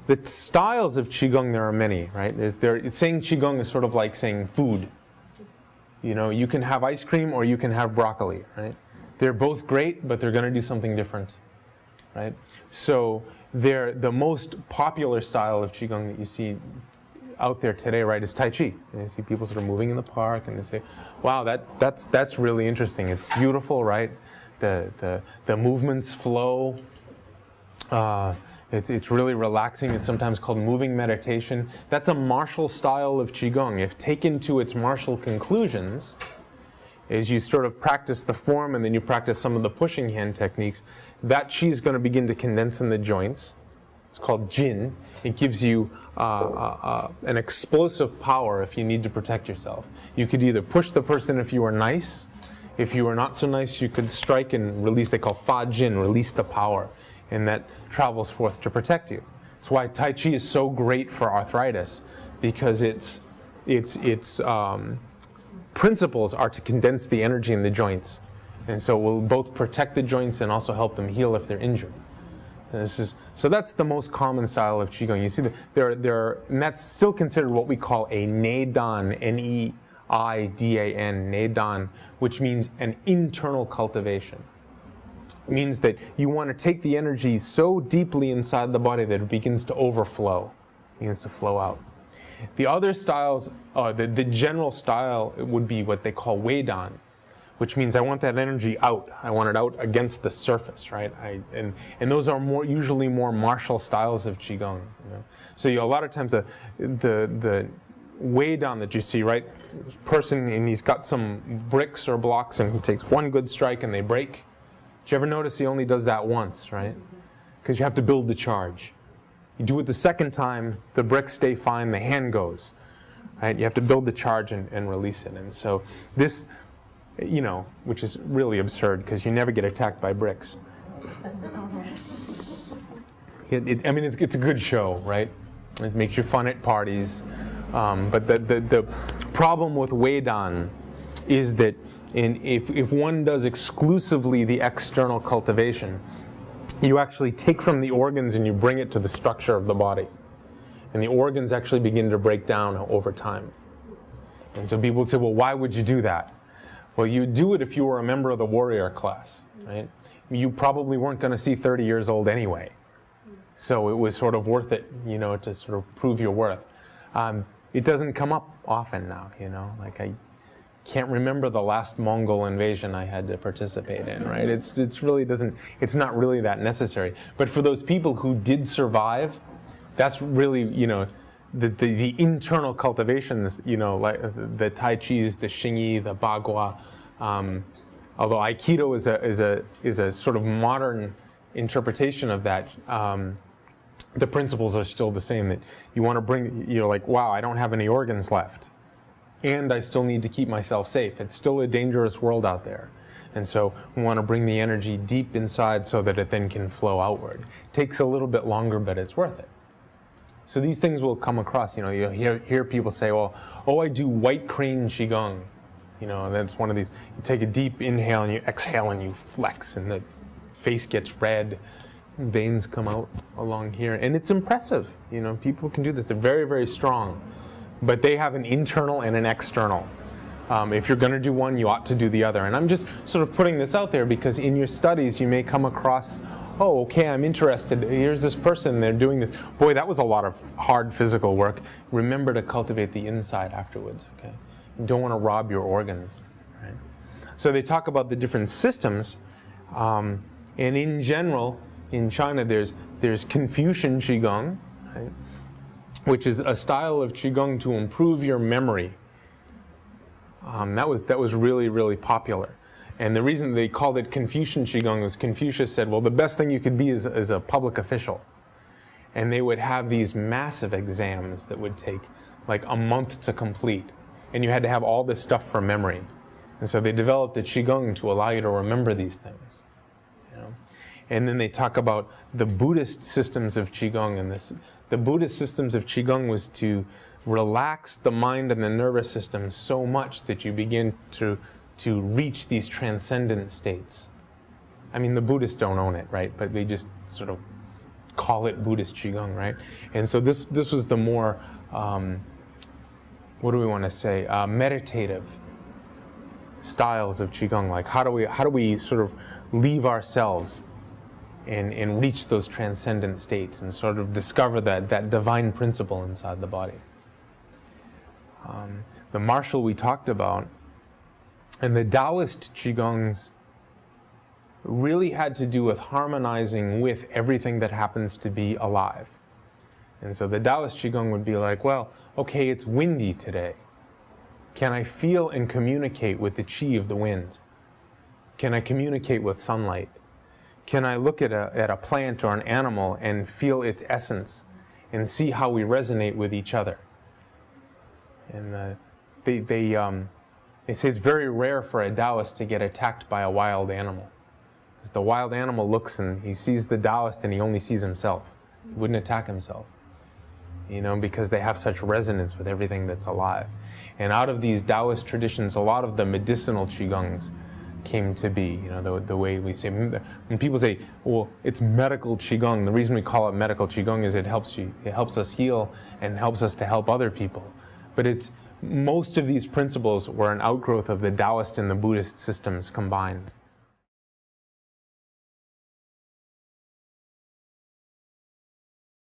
the styles of Qigong, there are many, right? Saying Qigong is sort of like saying food. You know, you can have ice cream or you can have broccoli, right? They're both great, but they're going to do something different, right? So the most popular style of Qigong that you see out there today, right, is Tai Chi. And you see people sort of moving in the park, and they say, wow, that's really interesting. It's beautiful, right? The movements flow. It's really relaxing. It's sometimes called moving meditation. That's a martial style of Qigong. If taken to its martial conclusions, as you sort of practice the form and then you practice some of the pushing hand techniques, that Qi is going to begin to condense in the joints. It's called Jin. It gives you an explosive power if you need to protect yourself. You could either push the person if you are nice. If you are not so nice, you could strike and release. They call Fa Jin, release the power. And that travels forth to protect you. That's why Tai Chi is so great for arthritis, because its principles are to condense the energy in the joints. And so it will both protect the joints and also help them heal if they're injured. And so that's the most common style of Qigong. You see, and that's still considered what we call a Neidan, Neidan, Neidan, which means an internal cultivation. It means that you want to take the energy so deeply inside the body that it begins to overflow, begins to flow out. The other styles, the general style would be what they call Weidan, which means I want that energy out. I want it out against the surface, right? And those are usually more martial styles of Qigong. You know? So a lot of times the Weidan that you see, right? This person, and he's got some bricks or blocks, and he takes one good strike and they break. Did you ever notice he only does that once, right? Because you have to build the charge. You do it the second time, the bricks stay fine, the hand goes, right? You have to build the charge and release it. And so this, you know, which is really absurd because you never get attacked by bricks. I mean, it's a good show, right? It makes you fun at parties. But the problem with Weidan is that if one does exclusively the external cultivation, you actually take from the organs and you bring it to the structure of the body. And the organs actually begin to break down over time. And so people would say, well, why would you do that? Well, you would do it if you were a member of the warrior class, right? You probably weren't going to see 30 years old anyway. So it was sort of worth it, you know, to sort of prove your worth. It doesn't come up often now, you know, like I can't remember the last Mongol invasion I had to participate in, right? It's not really that necessary. But for those people who did survive, that's really, you know, the internal cultivations, you know, like the Tai Chis, the Xingyi, the Bagua. Although Aikido is a sort of modern interpretation of that, the principles are still the same. That you want to bring, you're like, wow, I don't have any organs left. And I still need to keep myself safe. It's still a dangerous world out there. And so we want to bring the energy deep inside so that it then can flow outward. It takes a little bit longer, but it's worth it. So these things will come across. You know, you hear people say, well, oh, I do white crane Qigong. You know, and that's one of these. You take a deep inhale and you exhale and you flex and the face gets red. Veins come out along here. And it's impressive. You know, people can do this. They're very, very strong. But they have an internal and an external. If you're going to do one, you ought to do the other. And I'm just sort of putting this out there because in your studies you may come across, oh, okay, I'm interested. Here's this person, they're doing this. Boy, that was a lot of hard physical work. Remember to cultivate the inside afterwards, okay? You don't want to rob your organs, right? So they talk about the different systems. And in general, in China, there's Confucian Qigong, right? Which is a style of Qigong to improve your memory. That was really, really popular. And the reason they called it Confucian Qigong was Confucius said, well, the best thing you could be is a public official. And they would have these massive exams that would take like a month to complete. And you had to have all this stuff from memory. And so they developed the Qigong to allow you to remember these things. You know? And then they talk about the Buddhist systems of Qigong. And the Buddhist systems of Qigong was to relax the mind and the nervous system so much that you begin to reach these transcendent states. I mean, the Buddhists don't own it, right? But they just sort of call it Buddhist Qigong, right? And so this was the more, what do we want to say, meditative styles of Qigong. Like how do we sort of leave ourselves and reach those transcendent states and sort of discover that divine principle inside the body. The martial we talked about, and the Taoist Qigongs really had to do with harmonizing with everything that happens to be alive. And so the Taoist Qigong would be like, well, okay, it's windy today. Can I feel and communicate with the Qi of the wind? Can I communicate with sunlight? Can I look at a plant or an animal and feel its essence and see how we resonate with each other? And they say it's very rare for a Taoist to get attacked by a wild animal. Because the wild animal looks and he sees the Taoist and he only sees himself. He wouldn't attack himself. Because they have such resonance with everything that's alive. And out of these Taoist traditions, a lot of the medicinal Qigongs came to be. The way we say, when people say, well, it's medical Qigong, the reason we call it medical Qigong is it helps us heal and helps us to help other people. But most of these principles were an outgrowth of the Taoist and the Buddhist systems combined.